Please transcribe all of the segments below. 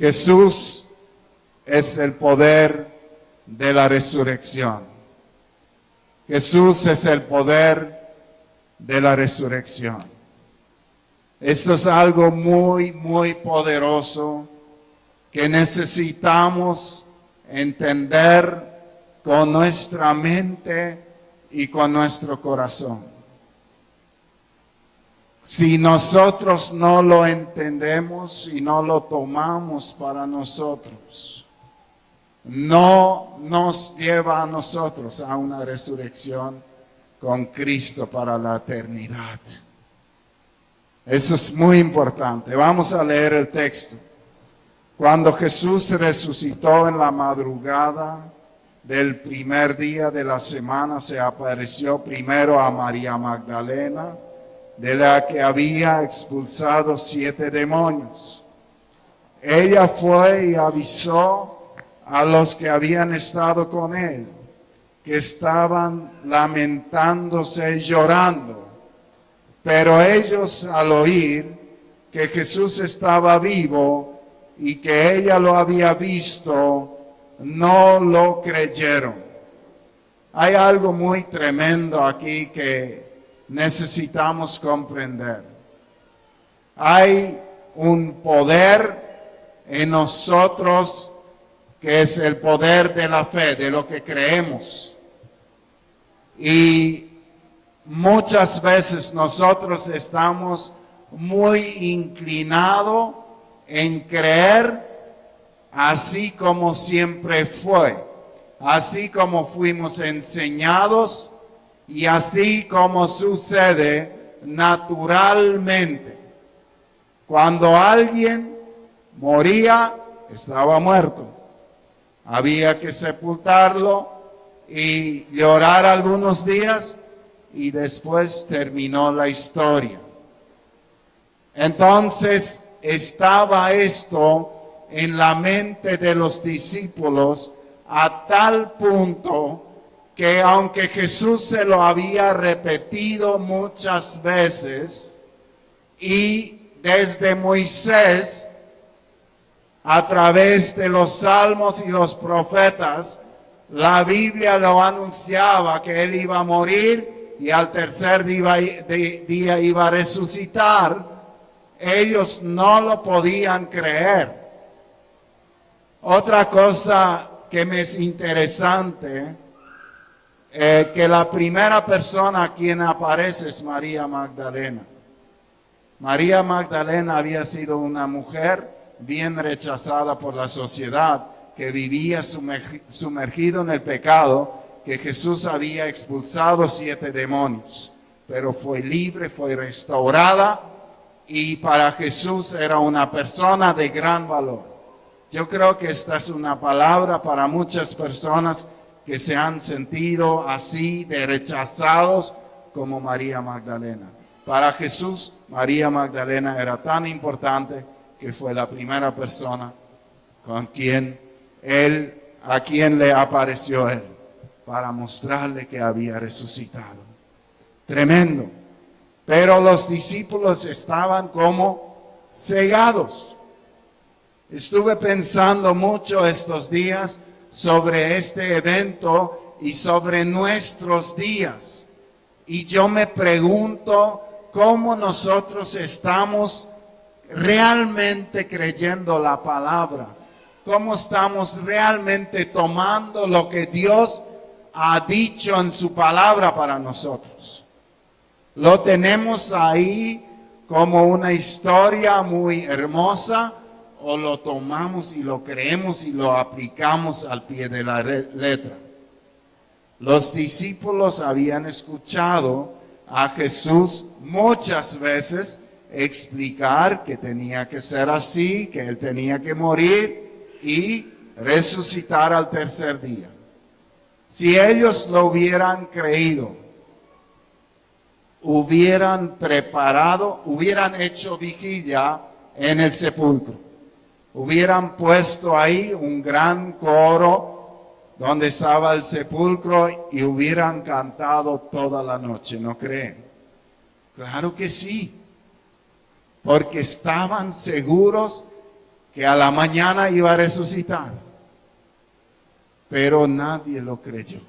Jesús es el poder de la resurrección. Jesús es el poder de la resurrección. Esto es algo muy, muy poderoso que necesitamos entender con nuestra mente y con nuestro corazón. Si nosotros no lo entendemos y no lo tomamos para nosotros, no nos lleva a nosotros a una resurrección con Cristo para la eternidad. Eso es muy importante. Vamos a leer el texto. Cuando Jesús resucitó en la madrugada del primer día de la semana, se apareció primero a María Magdalena, de la que había expulsado 7 demonios. Ella fue y avisó a los que habían estado con él, que estaban lamentándose y llorando. Pero ellos, al oír que Jesús estaba vivo y que ella lo había visto, no lo creyeron. Hay algo muy tremendo aquí que necesitamos comprender. Hay un poder en nosotros que es el poder de la fe, de lo que creemos. Y muchas veces nosotros estamos muy inclinados en creer así como siempre fue, así como fuimos enseñados y así como sucede naturalmente. Cuando alguien moría, estaba muerto. Había que sepultarlo y llorar algunos días y después terminó la historia. Entonces estaba esto en la mente de los discípulos a tal punto que aunque Jesús se lo había repetido muchas veces y desde Moisés a través de los salmos y los profetas, la Biblia lo anunciaba que él iba a morir y al tercer día iba a resucitar. Ellos no lo podían creer. Otra cosa que me es interesante, que la primera persona a quien aparece es María Magdalena. María Magdalena había sido una mujer bien rechazada por la sociedad, que vivía sumergido en el pecado, que Jesús había expulsado 7 demonios, pero fue libre, fue restaurada, y para Jesús era una persona de gran valor. Yo creo que esta es una palabra para muchas personas que se han sentido así de rechazados como María Magdalena. Para Jesús, María Magdalena era tan importante que fue la primera persona a quien le apareció él, para mostrarle que había resucitado. Tremendo. Pero los discípulos estaban como cegados. Estuve pensando mucho estos días sobre este evento y sobre nuestros días. Y yo me pregunto cómo nosotros estamos realmente creyendo la palabra. Cómo estamos realmente tomando lo que Dios ha dicho en su palabra para nosotros. Lo tenemos ahí como una historia muy hermosa, o lo tomamos y lo creemos y lo aplicamos al pie de la letra. Los discípulos habían escuchado a Jesús muchas veces explicar que tenía que ser así, que él tenía que morir y resucitar al tercer día. Si ellos lo hubieran creído, hubieran preparado, hubieran hecho vigilia en el sepulcro. Hubieran puesto ahí un gran coro donde estaba el sepulcro y hubieran cantado toda la noche, ¿no creen? Claro que sí, porque estaban seguros que a la mañana iba a resucitar. Pero nadie lo creyó.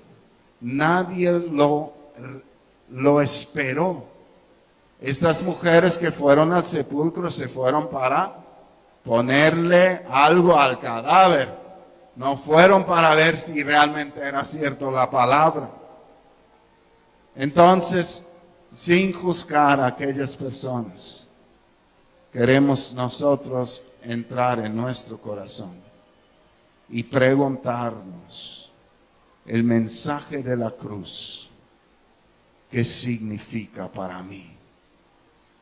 Nadie lo esperó. Estas mujeres que fueron al sepulcro se fueron para ponerle algo al cadáver. No fueron para ver si realmente era cierto la palabra. Entonces, sin juzgar a aquellas personas, queremos nosotros entrar en nuestro corazón y preguntarnos el mensaje de la cruz, ¿qué significa para mí?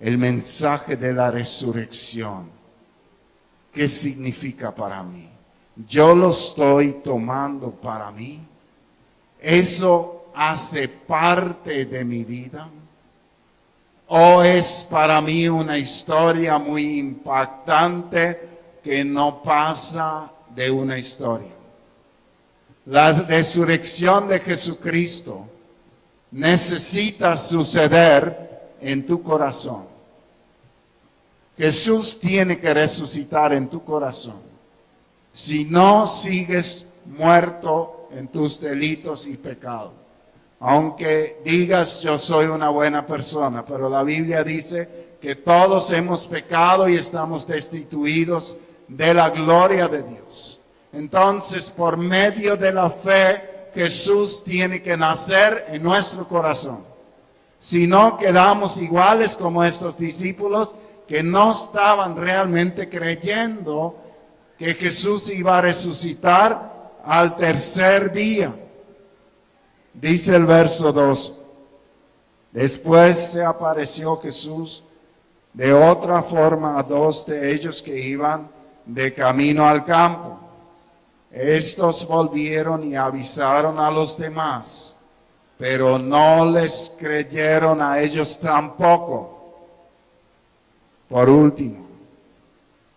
El mensaje de la resurrección, ¿qué significa para mí? ¿Yo lo estoy tomando para mí? ¿Eso hace parte de mi vida? ¿O es para mí una historia muy impactante que no pasa de una historia? La resurrección de Jesucristo necesita suceder en tu corazón. Jesús tiene que resucitar en tu corazón. Si no, sigues muerto en tus delitos y pecados. Aunque digas yo soy una buena persona, pero la Biblia dice que todos hemos pecado y estamos destituidos de la gloria de Dios. Entonces, por medio de la fe, Jesús tiene que nacer en nuestro corazón. Si no, quedamos iguales como estos discípulos que no estaban realmente creyendo que Jesús iba a resucitar al tercer día. Dice el verso 2, después se apareció Jesús de otra forma a dos de ellos que iban de camino al campo. Estos volvieron y avisaron a los demás, pero no les creyeron a ellos tampoco. Por último,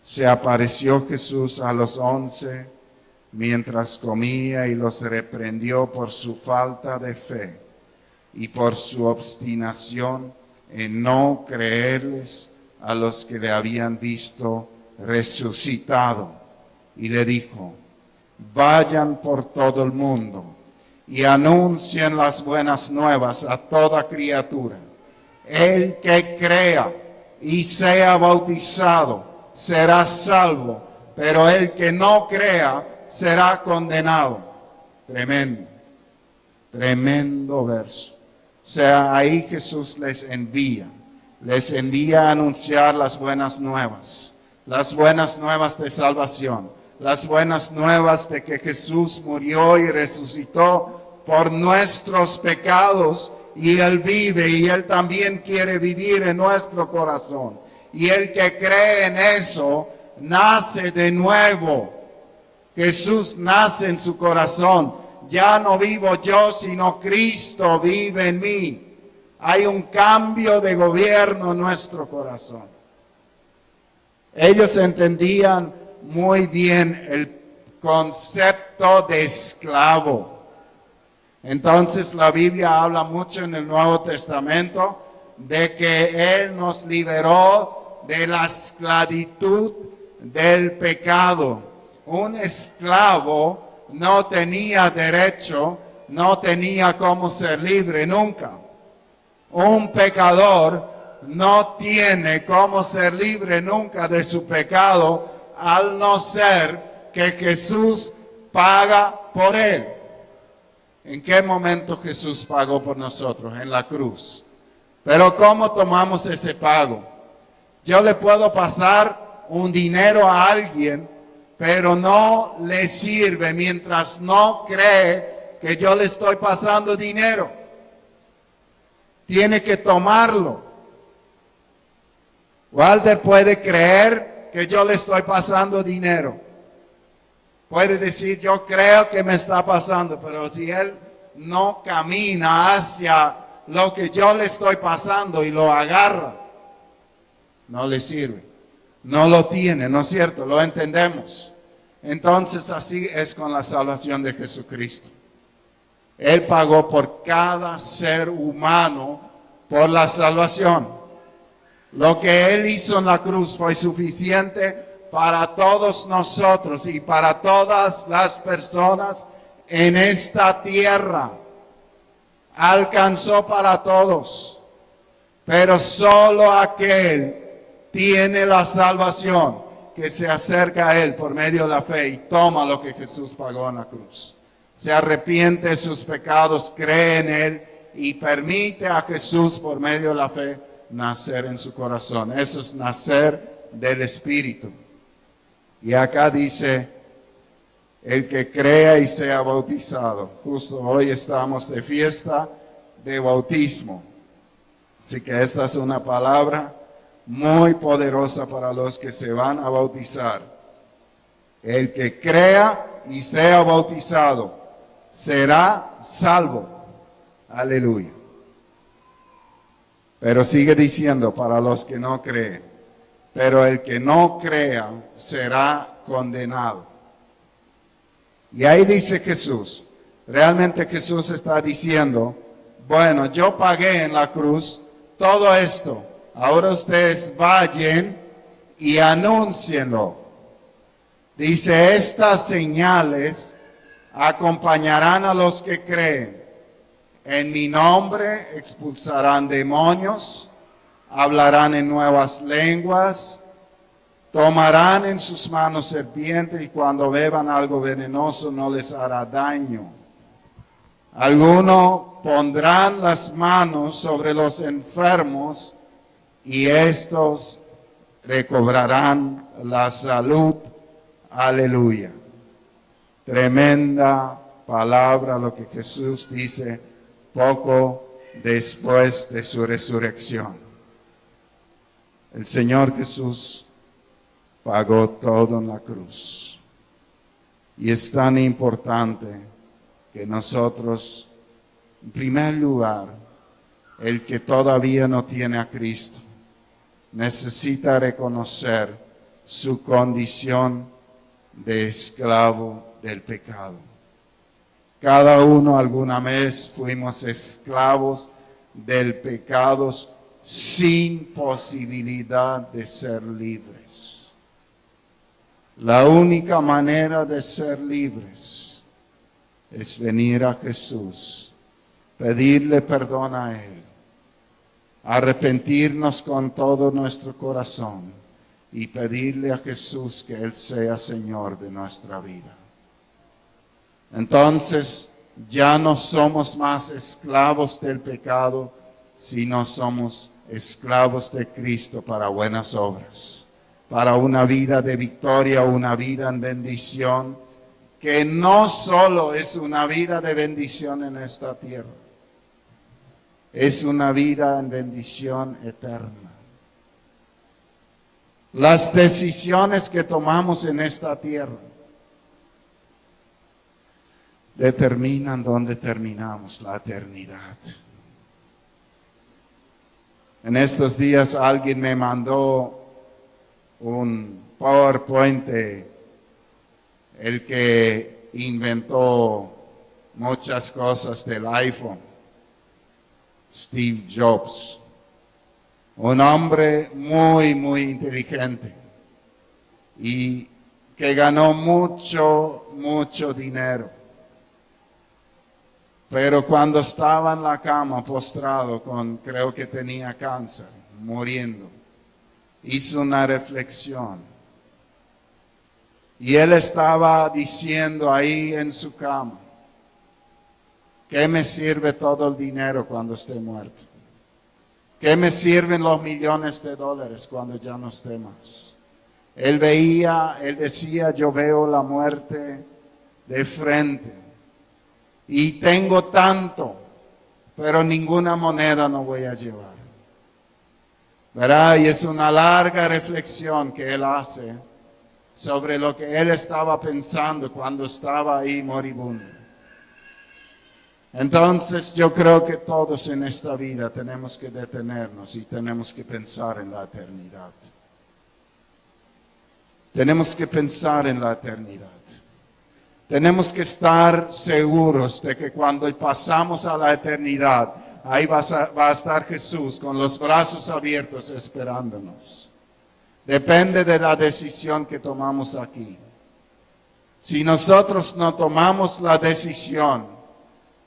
se apareció Jesús a los 11 mientras comía y los reprendió por su falta de fe y por su obstinación en no creerles a los que le habían visto resucitado. Y le dijo, vayan por todo el mundo y anuncien las buenas nuevas a toda criatura. El que crea y sea bautizado será salvo, pero el que no crea será condenado. Tremendo, tremendo verso. O sea, ahí Jesús les envía a anunciar las buenas nuevas de salvación, las buenas nuevas de que Jesús murió y resucitó por nuestros pecados, y Él vive y Él también quiere vivir en nuestro corazón. Y el que cree en eso, nace de nuevo. Jesús nace en su corazón. Ya no vivo yo, sino Cristo vive en mí. Hay un cambio de gobierno en nuestro corazón. Ellos entendían muy bien el concepto de esclavo. Entonces la Biblia habla mucho en el Nuevo Testamento de que Él nos liberó de la esclavitud del pecado. Un esclavo no tenía derecho, no tenía cómo ser libre nunca. Un pecador no tiene cómo ser libre nunca de su pecado, al no ser que Jesús paga por él. ¿En qué momento Jesús pagó por nosotros? En la cruz. Pero ¿cómo tomamos ese pago? Yo le puedo pasar un dinero a alguien, pero no le sirve mientras no cree que yo le estoy pasando dinero. Tiene que tomarlo. Walter puede creer que yo le estoy pasando dinero. Puede decir, yo creo que me está pasando, pero si él no camina hacia lo que yo le estoy pasando y lo agarra, no le sirve. No lo tiene, ¿no es cierto? Lo entendemos. Entonces así es con la salvación de Jesucristo. Él pagó por cada ser humano por la salvación. Lo que Él hizo en la cruz fue suficiente para todos nosotros y para todas las personas en esta tierra. Alcanzó para todos, pero solo aquel tiene la salvación que se acerca a Él por medio de la fe y toma lo que Jesús pagó en la cruz. Se arrepiente de sus pecados, cree en Él y permite a Jesús por medio de la fe nacer en su corazón. Eso es nacer del Espíritu. Y acá dice, el que crea y sea bautizado. Justo hoy estamos de fiesta de bautismo. Así que esta es una palabra muy poderosa para los que se van a bautizar. El que crea y sea bautizado será salvo. Aleluya. Pero sigue diciendo para los que no creen. Pero el que no crea será condenado. Y ahí dice Jesús. Realmente Jesús está diciendo, bueno, yo pagué en la cruz todo esto. Ahora ustedes vayan y anúncienlo. Dice, estas señales acompañarán a los que creen. En mi nombre expulsarán demonios, hablarán en nuevas lenguas, tomarán en sus manos serpientes y cuando beban algo venenoso no les hará daño. Algunos pondrán las manos sobre los enfermos y estos recobrarán la salud. Aleluya. Tremenda palabra lo que Jesús dice poco después de su resurrección. El Señor Jesús pagó todo en la cruz. Y es tan importante que nosotros, en primer lugar, el que todavía no tiene a Cristo, necesita reconocer su condición de esclavo del pecado. Cada uno alguna vez fuimos esclavos del pecado sin posibilidad de ser libres. La única manera de ser libres es venir a Jesús, pedirle perdón a Él, arrepentirnos con todo nuestro corazón y pedirle a Jesús que Él sea Señor de nuestra vida. Entonces ya no somos más esclavos del pecado, sino somos esclavos de Cristo para buenas obras, para una vida de victoria, una vida en bendición, que no solo es una vida de bendición en esta tierra, es una vida en bendición eterna. Las decisiones que tomamos en esta tierra determinan dónde terminamos la eternidad. En estos días alguien me mandó un PowerPoint de el que inventó muchas cosas del iPhone, Steve Jobs. Un hombre muy, muy inteligente y que ganó mucho, mucho dinero. Pero cuando estaba en la cama postrado creo que tenía cáncer, muriendo, hizo una reflexión. Y él estaba diciendo ahí en su cama, ¿qué me sirve todo el dinero cuando esté muerto? ¿Qué me sirven los millones de dólares cuando ya no esté más? Él decía, yo veo la muerte de frente y tengo tanto, pero ninguna moneda no voy a llevar. ¿Verdad? Y es una larga reflexión que él hace sobre lo que él estaba pensando cuando estaba ahí moribundo. Entonces yo creo que todos en esta vida tenemos que detenernos y tenemos que pensar en la eternidad. Tenemos que pensar en la eternidad. Tenemos que estar seguros de que cuando pasamos a la eternidad, ahí va a estar Jesús con los brazos abiertos esperándonos. Depende de la decisión que tomamos aquí. Si nosotros no tomamos la decisión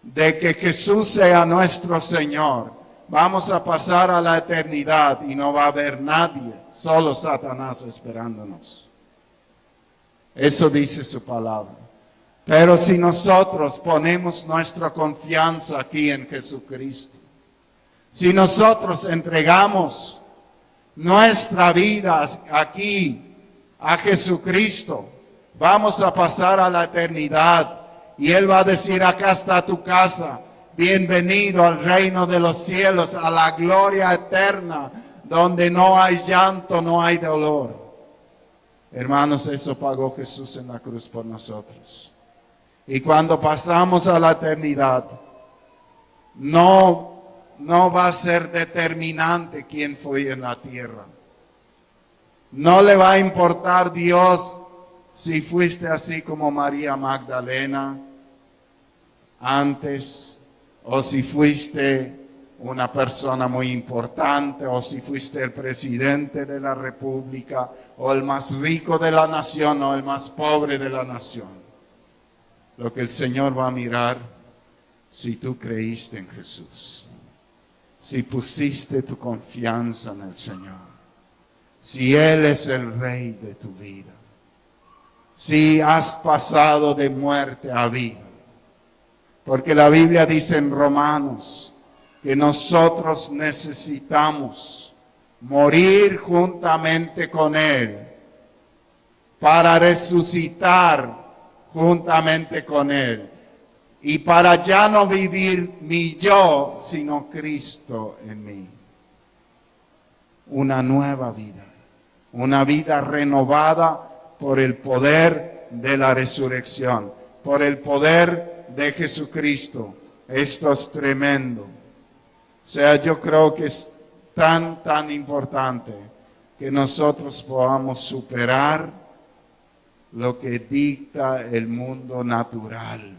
de que Jesús sea nuestro Señor, vamos a pasar a la eternidad y no va a haber nadie, solo Satanás esperándonos. Eso dice su palabra. Pero si nosotros ponemos nuestra confianza aquí en Jesucristo, si nosotros entregamos nuestra vida aquí a Jesucristo, vamos a pasar a la eternidad y Él va a decir: acá está tu casa, bienvenido al reino de los cielos, a la gloria eterna, donde no hay llanto, no hay dolor. Hermanos, eso pagó Jesús en la cruz por nosotros. Y cuando pasamos a la eternidad, no va a ser determinante quién fue en la tierra. No le va a importar Dios si fuiste así como María Magdalena antes, o si fuiste una persona muy importante, o si fuiste el presidente de la república, o el más rico de la nación, o el más pobre de la nación. Lo que el Señor va a mirar, si tú creíste en Jesús, si pusiste tu confianza en el Señor, si Él es el Rey de tu vida, si has pasado de muerte a vida. Porque la Biblia dice en Romanos que nosotros necesitamos morir juntamente con Él para resucitar juntamente con Él y para ya no vivir mi yo, sino Cristo en mí. Una nueva vida, una vida renovada por el poder de la resurrección, por el poder de Jesucristo. Esto es tremendo. O sea, yo creo que es tan importante que nosotros podamos superar lo que dicta el mundo natural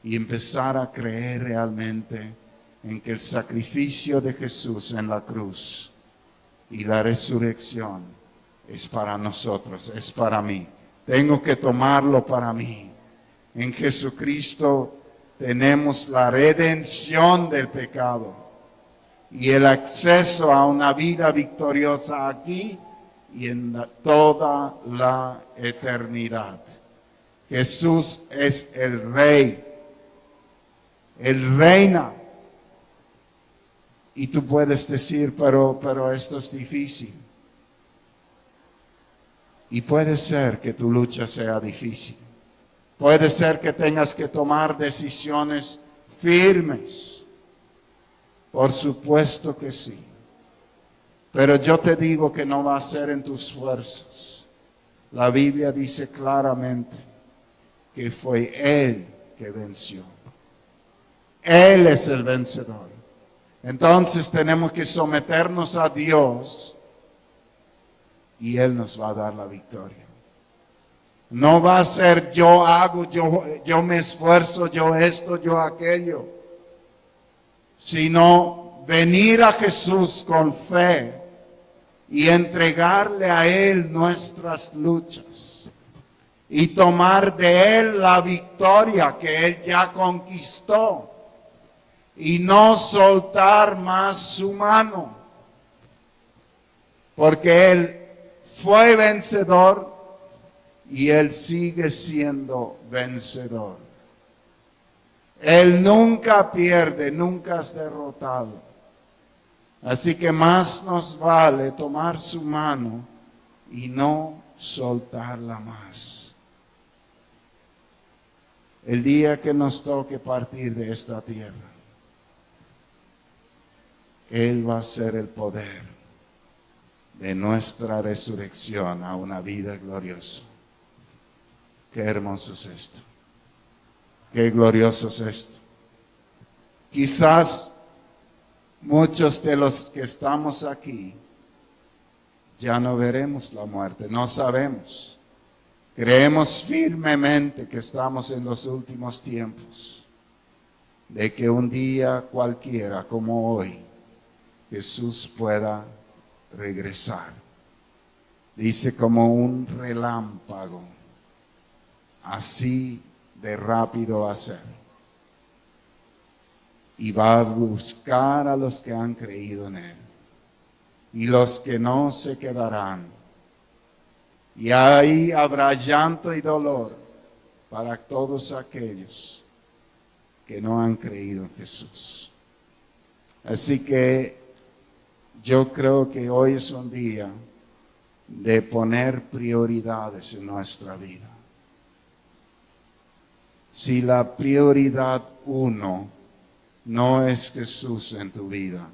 y empezar a creer realmente en que el sacrificio de Jesús en la cruz y la resurrección es para nosotros, es para mí. Tengo que tomarlo para mí. En Jesucristo tenemos la redención del pecado y el acceso a una vida victoriosa aquí y en toda la eternidad. Jesús es el Rey. Él reina. Y tú puedes decir, pero esto es difícil. Y puede ser que tu lucha sea difícil. Puede ser que tengas que tomar decisiones firmes. Por supuesto que sí. Pero yo te digo que no va a ser en tus fuerzas. La Biblia dice claramente que fue Él que venció. Él es el vencedor. Entonces tenemos que someternos a Dios y Él nos va a dar la victoria. No va a ser yo hago, yo me esfuerzo, yo esto, yo aquello. Sino venir a Jesús con fe y entregarle a Él nuestras luchas. Y tomar de Él la victoria que Él ya conquistó. Y no soltar más su mano. Porque Él fue vencedor y Él sigue siendo vencedor. Él nunca pierde, nunca es derrotado. Así que más nos vale tomar su mano y no soltarla más. El día que nos toque partir de esta tierra, Él va a ser el poder de nuestra resurrección a una vida gloriosa. Qué hermoso es esto. Qué glorioso es esto. Quizás muchos de los que estamos aquí ya no veremos la muerte, no sabemos. Creemos firmemente que estamos en los últimos tiempos, de que un día cualquiera como hoy, Jesús pueda regresar. Dice como un relámpago, así de rápido va a ser. Y va a buscar a los que han creído en Él. Y los que no se quedarán. Y ahí habrá llanto y dolor para todos aquellos que no han creído en Jesús. Así que yo creo que hoy es un día de poner prioridades en nuestra vida. Si la prioridad 1 no es Jesús en tu vida,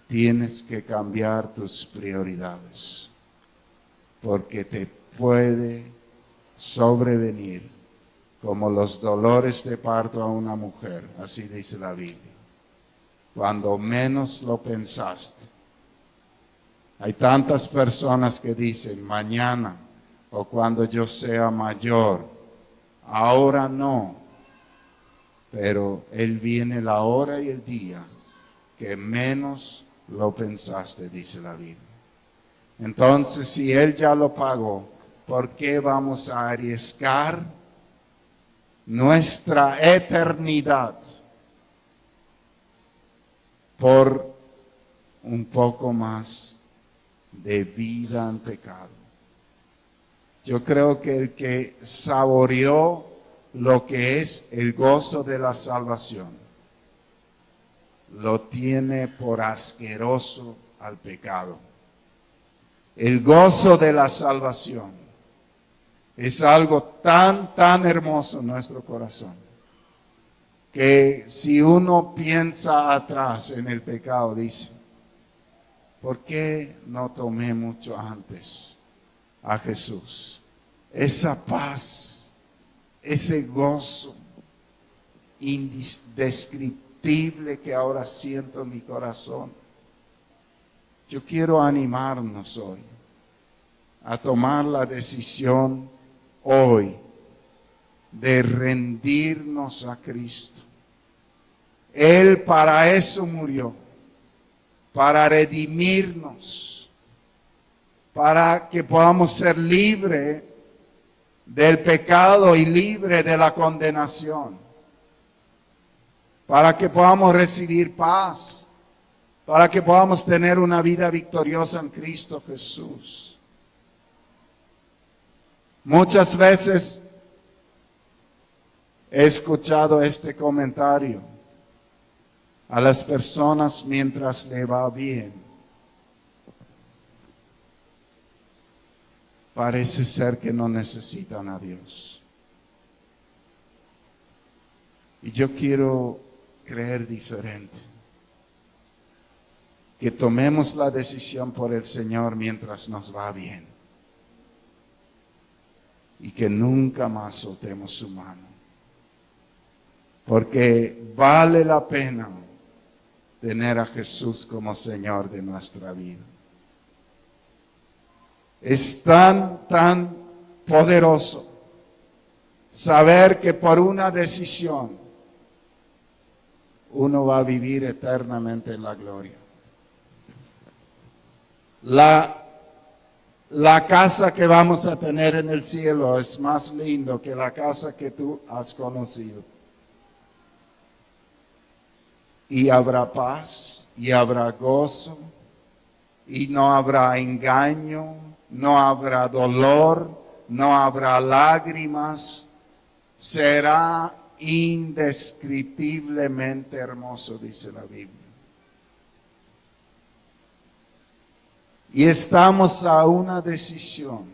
tienes que cambiar tus prioridades, porque te puede sobrevenir como los dolores de parto a una mujer, así dice la Biblia, cuando menos lo pensaste. Hay tantas personas que dicen mañana o cuando yo sea mayor, ahora no, pero Él viene la hora y el día que menos lo pensaste, dice la Biblia. Entonces, si Él ya lo pagó, ¿por qué vamos a arriesgar nuestra eternidad por un poco más de vida en pecado? Yo creo que el que saboreó lo que es el gozo de la salvación, lo tiene por asqueroso al pecado. El gozo de la salvación es algo tan hermoso en nuestro corazón, que si uno piensa atrás en el pecado, dice, ¿por qué no tomé mucho antes a Jesús? Esa paz, ese gozo indescriptible que ahora siento en mi corazón. Yo quiero animarnos hoy a tomar la decisión hoy de rendirnos a Cristo. Él para eso murió, para redimirnos, para que podamos ser libres del pecado y libres de la condenación, para que podamos recibir paz, para que podamos tener una vida victoriosa en Cristo Jesús. Muchas veces he escuchado este comentario a las personas mientras le va bien. Parece ser que no necesitan a Dios. Y yo quiero creer diferente. Que tomemos la decisión por el Señor mientras nos va bien. Y que nunca más soltemos su mano. Porque vale la pena tener a Jesús como Señor de nuestra vida. Es tan poderoso saber que por una decisión uno va a vivir eternamente en la gloria. La casa que vamos a tener en el cielo es más lindo que la casa que tú has conocido. Y habrá paz, y habrá gozo, y no habrá engaño, no habrá dolor, no habrá lágrimas. Será indescriptiblemente hermoso, dice la Biblia. Y estamos a una decisión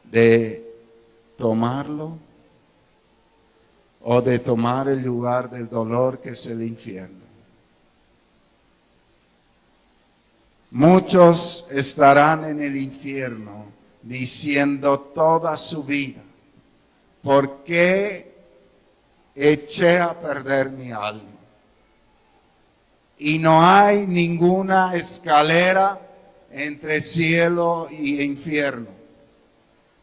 de tomarlo o de tomar el lugar del dolor que es el infierno. Muchos estarán en el infierno diciendo toda su vida, ¿por qué eché a perder mi alma? Y no hay ninguna escalera entre cielo y infierno.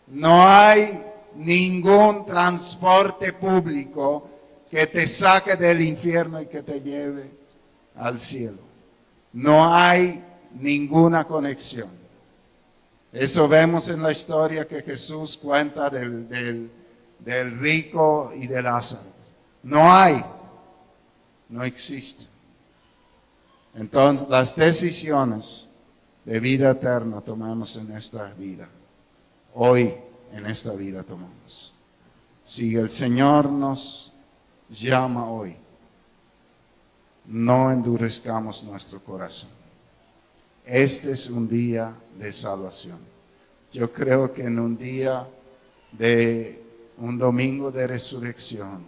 No hay ningún transporte público que te saque del infierno y que te lleve al cielo. No hay ninguna conexión. Eso vemos en la historia que Jesús cuenta del rico y de Lázaro. No hay, no existe. Entonces, las decisiones de vida eterna tomamos en esta vida. Hoy, en esta vida tomamos. Si el Señor nos llama hoy, no endurezcamos nuestro corazón. Este es un día de salvación. Yo creo que en un día de un domingo de resurrección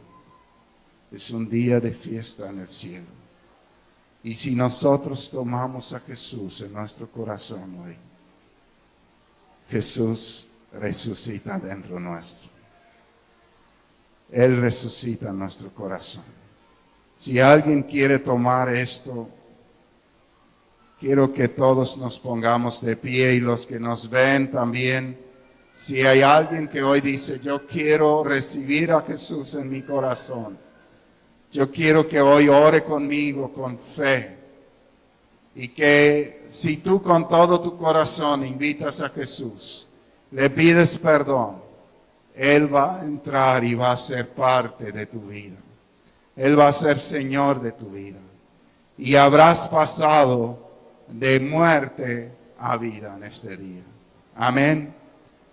es un día de fiesta en el cielo. Y si nosotros tomamos a Jesús en nuestro corazón hoy, Jesús resucita dentro nuestro. Él resucita en nuestro corazón. Si alguien quiere tomar esto, quiero que todos nos pongamos de pie y los que nos ven también. Si hay alguien que hoy dice, yo quiero recibir a Jesús en mi corazón, yo quiero que hoy ore conmigo con fe. Y que si tú con todo tu corazón invitas a Jesús, le pides perdón, Él va a entrar y va a ser parte de tu vida. Él va a ser Señor de tu vida. Y habrás pasado de muerte a vida en este día. Amén.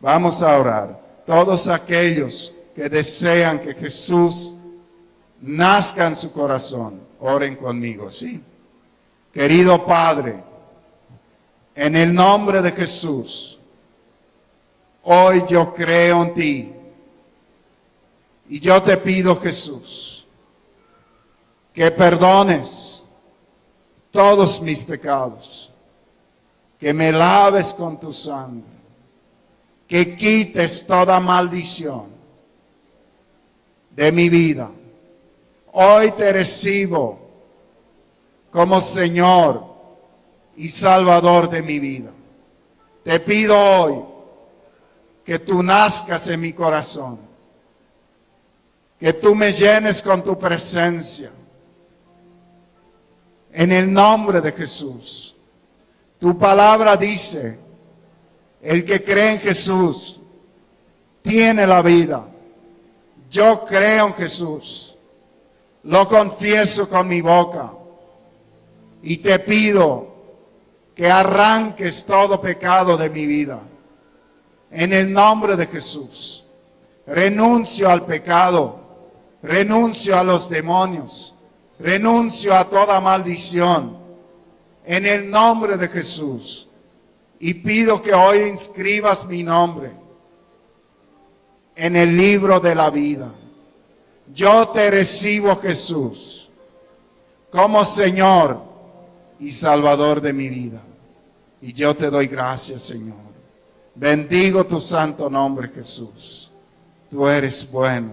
Vamos a orar. Todos aquellos que desean que Jesús nazca en su corazón, oren conmigo, ¿sí? Querido Padre, en el nombre de Jesús, hoy yo creo en ti. Y yo te pido, Jesús, que perdones todos mis pecados, que me laves con tu sangre, que quites toda maldición de mi vida. Hoy te recibo como Señor y Salvador de mi vida. Te pido hoy que tú nazcas en mi corazón, que tú me llenes con tu presencia. En el nombre de Jesús. Tu palabra dice, el que cree en Jesús tiene la vida. Yo creo en Jesús. Lo confieso con mi boca. Y te pido que arranques todo pecado de mi vida. En el nombre de Jesús. Renuncio al pecado. Renuncio a los demonios. Renuncio a toda maldición. En el nombre de Jesús. Y pido que hoy inscribas mi nombre en el libro de la vida. Yo te recibo, Jesús, como Señor y Salvador de mi vida. Y yo te doy gracias, Señor. Bendigo tu santo nombre, Jesús. Tú eres bueno.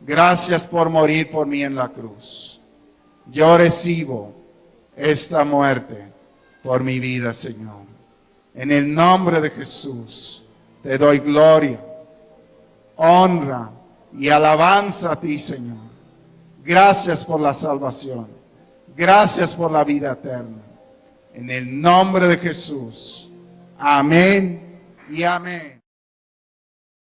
Gracias por morir por mí en la cruz. Yo recibo esta muerte por mi vida, Señor. En el nombre de Jesús te doy gloria, honra y alabanza a ti, Señor. Gracias por la salvación. Gracias por la vida eterna. En el nombre de Jesús. Amén y amén.